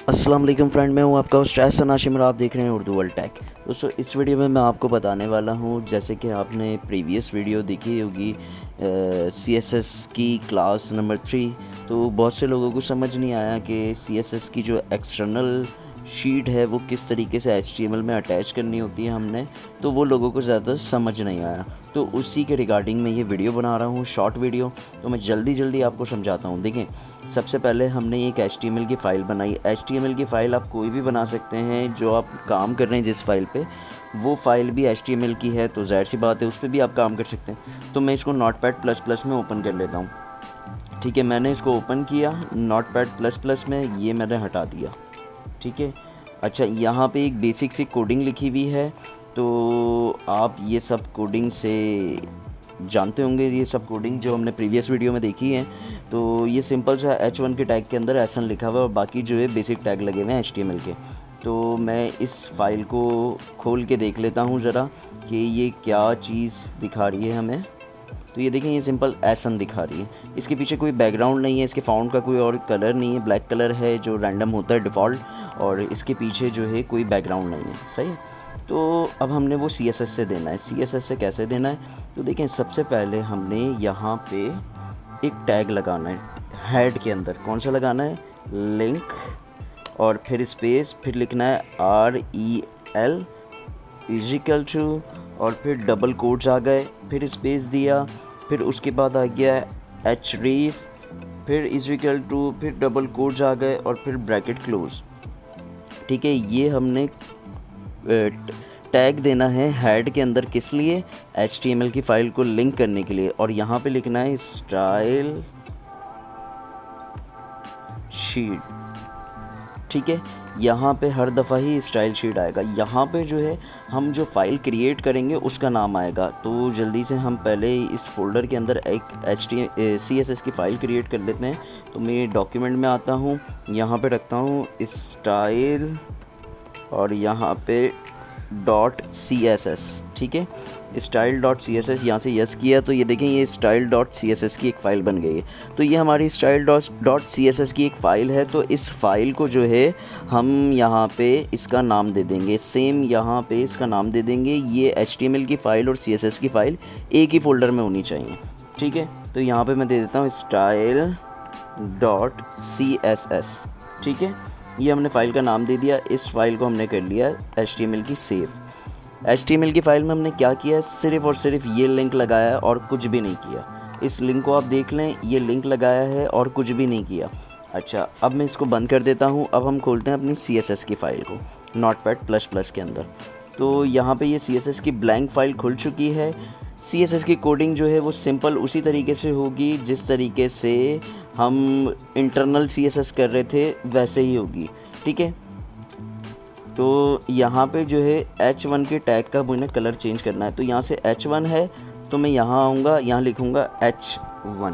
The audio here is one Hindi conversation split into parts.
अस्सलाम वालेकुम फ्रेंड, मैं हूं आपका होस्ट एहसन हाशिम और आप देख रहे हैं उर्दू वर्ल्ड टेक। दोस्तों, इस वीडियो में मैं आपको बताने वाला हूं, जैसे कि आपने प्रीवियस वीडियो देखी होगी CSS की क्लास नंबर 3। तो बहुत से लोगों को समझ नहीं आया कि CSS की जो एक्सटर्नल शीट है वो किस तरीके से HTML में अटैच करनी होती है हमने, तो वो लोगों को ज़्यादा समझ नहीं आया। तो उसी के रिगार्डिंग मैं ये वीडियो बना रहा हूँ, शॉर्ट वीडियो। तो मैं जल्दी आपको समझाता हूँ। देखें, सबसे पहले हमने एक HTML की फ़ाइल बनाई। HTML की फ़ाइल आप कोई भी बना सकते हैं, जो आप काम कर रहे हैं जिस फाइल पे, वो फ़ाइल भी HTML की है, तो ज़ाहिर सी बात है उस पर भी आप काम कर सकते हैं। तो मैं इसको नोटपैड++ में ओपन कर लेता हूँ। ठीक है, मैंने इसको ओपन किया नोटपैड++ में, ये मैंने हटा दिया। ठीक है, अच्छा, यहाँ पे एक बेसिक सी कोडिंग लिखी हुई है, तो आप ये सब कोडिंग से जानते होंगे। ये सब कोडिंग जो हमने प्रीवियस वीडियो में देखी है। तो ये सिंपल सा H1 के टैग के अंदर एसन लिखा हुआ है और बाकी जो है बेसिक टैग लगे हुए हैं HTML के। तो मैं इस फाइल को खोल के देख लेता हूँ ज़रा कि ये क्या चीज़ दिखा रही है हमें। तो ये देखें, ये सिंपल एसन दिखा रही है। इसके पीछे कोई बैकग्राउंड नहीं है, इसके फाउंड का कोई और कलर नहीं है, ब्लैक कलर है जो रैंडम होता है डिफ़ॉल्ट, और इसके पीछे जो है कोई बैकग्राउंड नहीं है। सही है। तो अब हमने वो CSS से देना है। CSS से कैसे देना है? तो देखें, सबसे पहले हमने यहाँ पे एक टैग लगाना है हेड के अंदर। कौन सा लगाना है? लिंक, और फिर स्पेस, फिर लिखना है REL इजिकल टू, और फिर डबल कोट्स आ गए, फिर स्पेस दिया, फिर उसके बाद आ गया href, फिर इजिकल टू, फिर डबल कोट्स आ गए, और फिर ब्रैकेट क्लोज। ठीक है, ये हमने टैग देना है हेड के अंदर। किस लिए? HTML की फ़ाइल को लिंक करने के लिए। और यहाँ पे लिखना है स्टाइल शीट। ठीक है, यहाँ पे हर दफ़ा ही स्टाइल शीट आएगा। यहाँ पे जो है हम जो फ़ाइल क्रिएट करेंगे उसका नाम आएगा। तो जल्दी से हम पहले इस फोल्डर के अंदर एक CSS की फ़ाइल क्रिएट कर लेते हैं। तो मैं डॉक्यूमेंट में आता हूँ, यहाँ पे रखता हूँ स्टाइल, और यहाँ पे .css। ठीक है, style.css, यहाँ से यस किया तो ये देखें, ये style.css की एक फ़ाइल बन गई है। तो ये हमारी style.css की एक फ़ाइल है। तो इस फाइल को जो है हम यहाँ पे इसका नाम दे देंगे, सेम यहाँ पे इसका नाम दे देंगे। ये HTML की फ़ाइल और CSS की फ़ाइल एक ही फ़ोल्डर में होनी चाहिए। ठीक है, तो यहाँ पे मैं दे देता हूँ style.css। ठीक है, ये हमने फ़ाइल का नाम दे दिया। इस फाइल को हमने कर लिया HTML की सेव। HTML की फ़ाइल में हमने क्या किया है? सिर्फ़ और सिर्फ ये लिंक लगाया है और कुछ भी नहीं किया। इस लिंक को आप देख लें, ये लिंक लगाया है और कुछ भी नहीं किया। अच्छा, अब मैं इसको बंद कर देता हूँ। अब हम खोलते हैं अपनी CSS की फ़ाइल को नोटपैड++ के अंदर। तो यहाँ पे ये CSS की ब्लैंक फ़ाइल खुल चुकी है। CSS की कोडिंग जो है वो सिंपल उसी तरीके से होगी जिस तरीके से हम इंटरनल CSS कर रहे थे, वैसे ही होगी। ठीक है, तो यहाँ पे जो है H1 के टैग का मुझे कलर चेंज करना है। तो यहाँ से H1 है, तो मैं यहाँ आऊँगा, यहाँ लिखूँगा H1।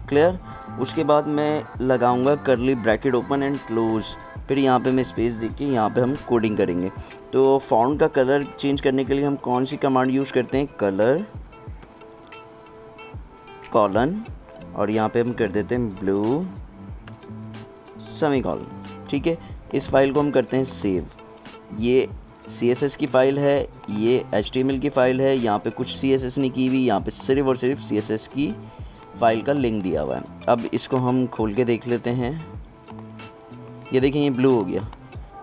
क्लियर? उसके बाद मैं लगाऊंगा करली ब्रैकेट ओपन एंड क्लोज, फिर यहाँ पे मैं स्पेस देके यहाँ पे हम कोडिंग करेंगे। तो फॉन्ट का कलर चेंज करने के लिए हम कौन सी कमांड यूज़ करते हैं? कलर कॉलन, और यहाँ पे हम कर देते हैं ब्लू सेमीकोलन। ठीक है, इस फाइल को हम करते हैं सेव। ये CSS की फ़ाइल है, ये HTML की फ़ाइल है। यहाँ पे कुछ CSS नहीं की हुई, यहाँ पे सिर्फ और सिर्फ CSS की फ़ाइल का लिंक दिया हुआ है। अब इसको हम खोल के देख लेते हैं। ये देखें, ये ब्लू हो गया।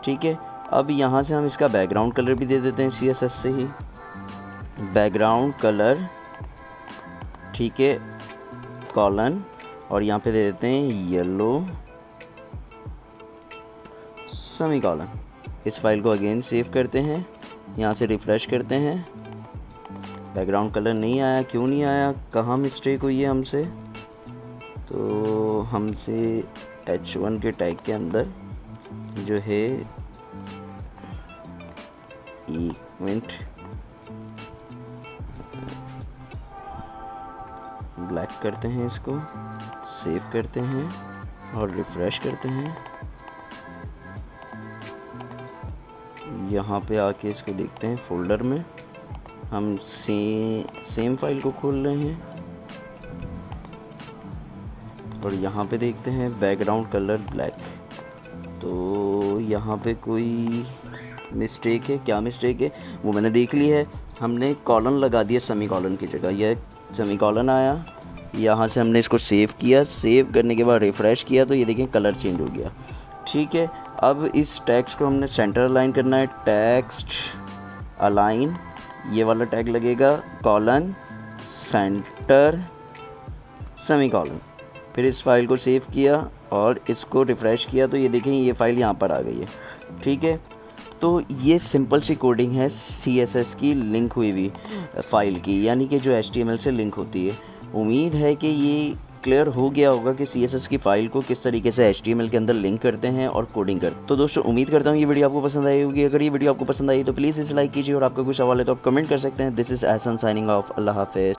ठीक है, अब यहाँ से हम इसका बैकग्राउंड कलर भी दे देते हैं CSS से ही, बैकग्राउंड कलर। ठीक है, कॉलन, और यहाँ पे दे देते हैं येलो सेमीकोलन। इस फाइल को अगेन सेव करते हैं, यहाँ से रिफ़्रेश करते हैं। बैकग्राउंड कलर नहीं आया, क्यों नहीं आया? कहाँ मिस्टेक हुई है हमसे? तो हमसे H1 के टैग के अंदर जो है, एक मिनट, ब्लैक करते हैं, इसको सेव करते हैं और रिफ़्रेश करते हैं। यहाँ पे आके इसको देखते हैं फोल्डर में, हम सेम फाइल को खोल रहे हैं और यहाँ पे देखते हैं बैकग्राउंड कलर ब्लैक। तो यहाँ पे कोई मिस्टेक है, क्या मिस्टेक है वो मैंने देख ली है। हमने कॉलन लगा दिया सेमी कॉलन की जगह, यह सेमी कॉलन आया, यहाँ से हमने इसको सेव किया। सेव करने के बाद रिफ़्रेश किया तो ये देखें कलर चेंज हो गया। ठीक है, अब इस टेक्स्ट को हमने सेंटर अलाइन करना है। टेक्स्ट अलाइन, ये वाला टैग लगेगा, कॉलन सेंटर सेमी कॉलन। फिर इस फाइल को सेव किया और इसको रिफ़्रेश किया तो ये देखें ये फ़ाइल यहाँ पर आ गई है। ठीक है, तो ये सिंपल सी कोडिंग है CSS की लिंक हुई हुई फ़ाइल की, यानी कि जो HTML से लिंक होती है। उम्मीद है कि ये क्लियर हो गया होगा कि CSS की फ़ाइल को किस तरीके से HTML के अंदर लिंक करते हैं और कोडिंग करते हैं। तो दोस्तों उम्मीद करता हूँ ये वीडियो आपको पसंद आई होगी। अगर ये वीडियो आपको पसंद आई तो प्लीज़ इसे लाइक कीजिए और आपका कोई सवाल है तो आप कमेंट कर सकते हैं। This is Ehsan signing off. अल्लाह हाफ़िज़।